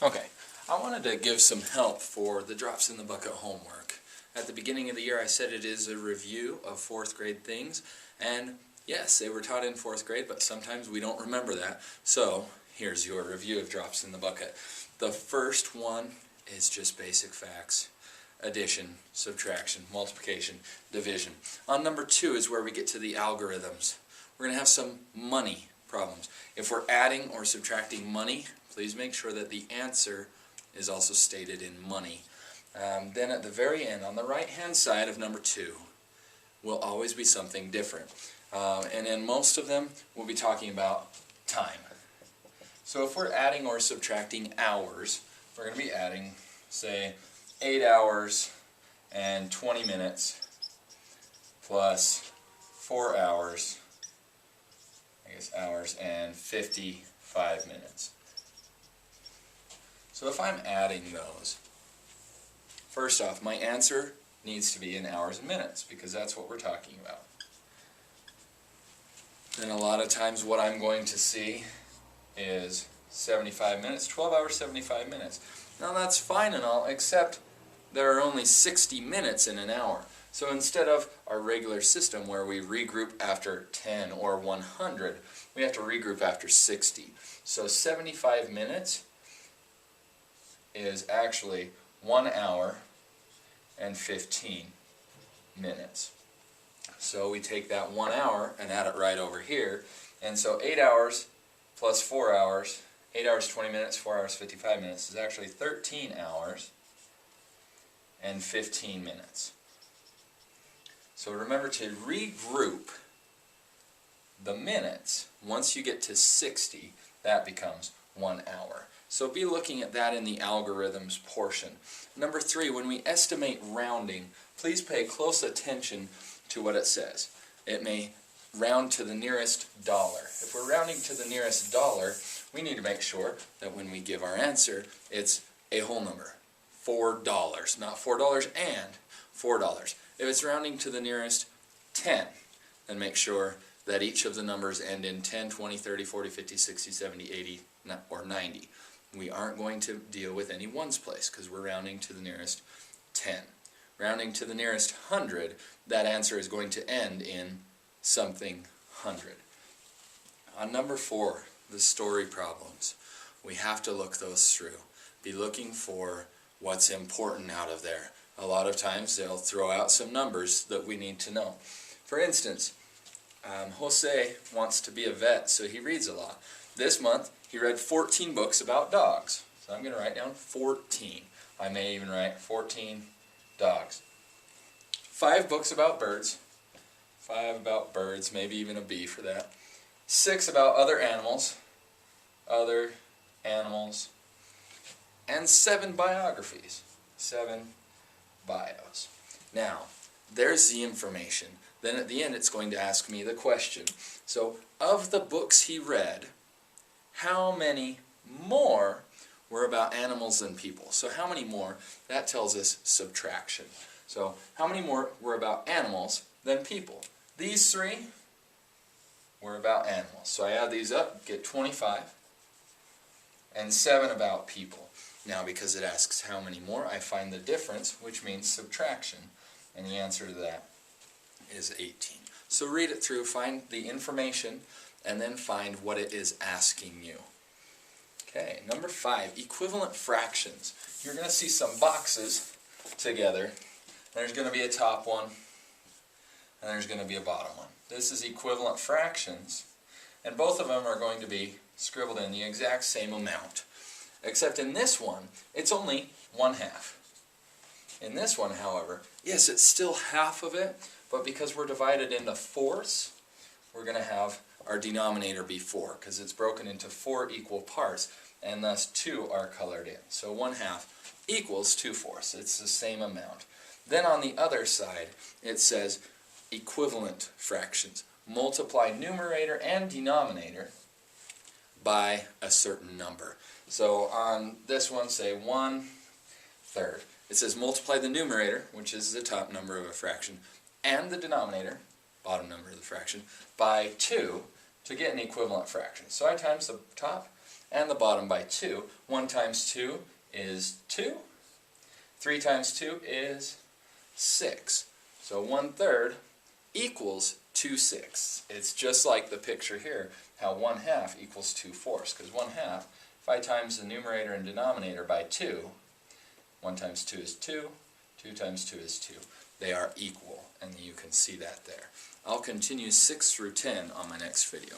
Okay, I wanted to give some help for the Drops in the Bucket homework. At the beginning of the year I said it is a review of 4th grade things, and yes, they were taught in 4th grade, but sometimes we don't remember that. So here's your review of Drops in the Bucket. The first one is just basic facts. Addition, subtraction, multiplication, division. On number 2 is where we get to the algorithms. We're going to have some money problems. If we're adding or subtracting money, please make sure that the answer is also stated in money. Then at the very end, on the right hand side of number 2, will always be something different. And in most of them, we'll be talking about time. So if we're adding or subtracting hours, we're going to be adding, say, 8 hours and 20 minutes plus 4 hours, hours and 55 minutes. So if I'm adding those, first off, my answer needs to be in hours and minutes because that's what we're talking about. Then a lot of times what I'm going to see is 75 minutes, 12 hours, 75 minutes. Now that's fine and all, except there are only 60 minutes in an hour. So instead of our regular system where we regroup after 10 or 100, we have to regroup after 60. So 75 minutes is actually 1 hour and 15 minutes. So we take that 1 hour and add it right over here. And so 8 hours plus 4 hours, 8 hours 20 minutes, 4 hours 55 minutes is actually 13 hours and 15 minutes. So remember to regroup the minutes. Once you get to 60, that becomes 1 hour. So be looking at that in the algorithms portion. Number 3, when we estimate rounding, please pay close attention to what it says. It may round to the nearest dollar. If we're rounding to the nearest dollar, we need to make sure that when we give our answer, it's a whole number. $4, not $4 and $4. If it's rounding to the nearest 10, then make sure that each of the numbers end in 10, 20, 30, 40, 50, 60, 70, 80, or 90. We aren't going to deal with any ones place because we're rounding to the nearest 10. Rounding to the nearest 100, that answer is going to end in something 100. On number 4, the story problems. We have to look those through. Be looking for what's important out of there. A lot of times they'll throw out some numbers that we need to know. For instance, Jose wants to be a vet, so he reads a lot. This month he read 14 books about dogs. So I'm going to write down 14. I may even write 14 dogs. 5 books about birds. 5 about birds, maybe even a bee for that. 6 about other animals. Other animals. And 7 biographies. 7 bios. Now, there's the information. Then at the end it's going to ask me the question. So, of the books he read, how many more were about animals than people? So how many more? That tells us subtraction. So how many more were about animals than people? These 3 were about animals. So I add these up, get 25, and 7 about people. Now because it asks how many more, I find the difference, which means subtraction. And the answer to that is 18. So read it through, find the information, and then find what it is asking you. Okay, number 5, equivalent fractions. You're going to see some boxes together. There's going to be a top one, and there's going to be a bottom one. This is equivalent fractions, and both of them are going to be scribbled in the exact same amount. Except in this one, it's only 1/2. In this one, however, yes, it's still half of it, but because we're divided into fourths, we're going to have our denominator be 4, because it's broken into 4 equal parts, and thus 2 are colored in. So 1/2 equals 2/4. It's the same amount. Then on the other side, it says equivalent fractions. Multiply numerator and denominator by a certain number. So on this one, say 1/3. It says multiply the numerator, which is the top number of a fraction, and the denominator, bottom number of the fraction, by 2 to get an equivalent fraction. So I times the top and the bottom by 2. 1 times 2 is 2. 3 times 2 is 6. So 1/3 equals 2/6. It's just like the picture here, how 1/2 equals 2/4, because 1/2, if I times the numerator and denominator by 2, 1 times 2 is 2, 2 times 2 is 2. They are equal, and you can see that there. I'll continue 6 through 10 on my next video.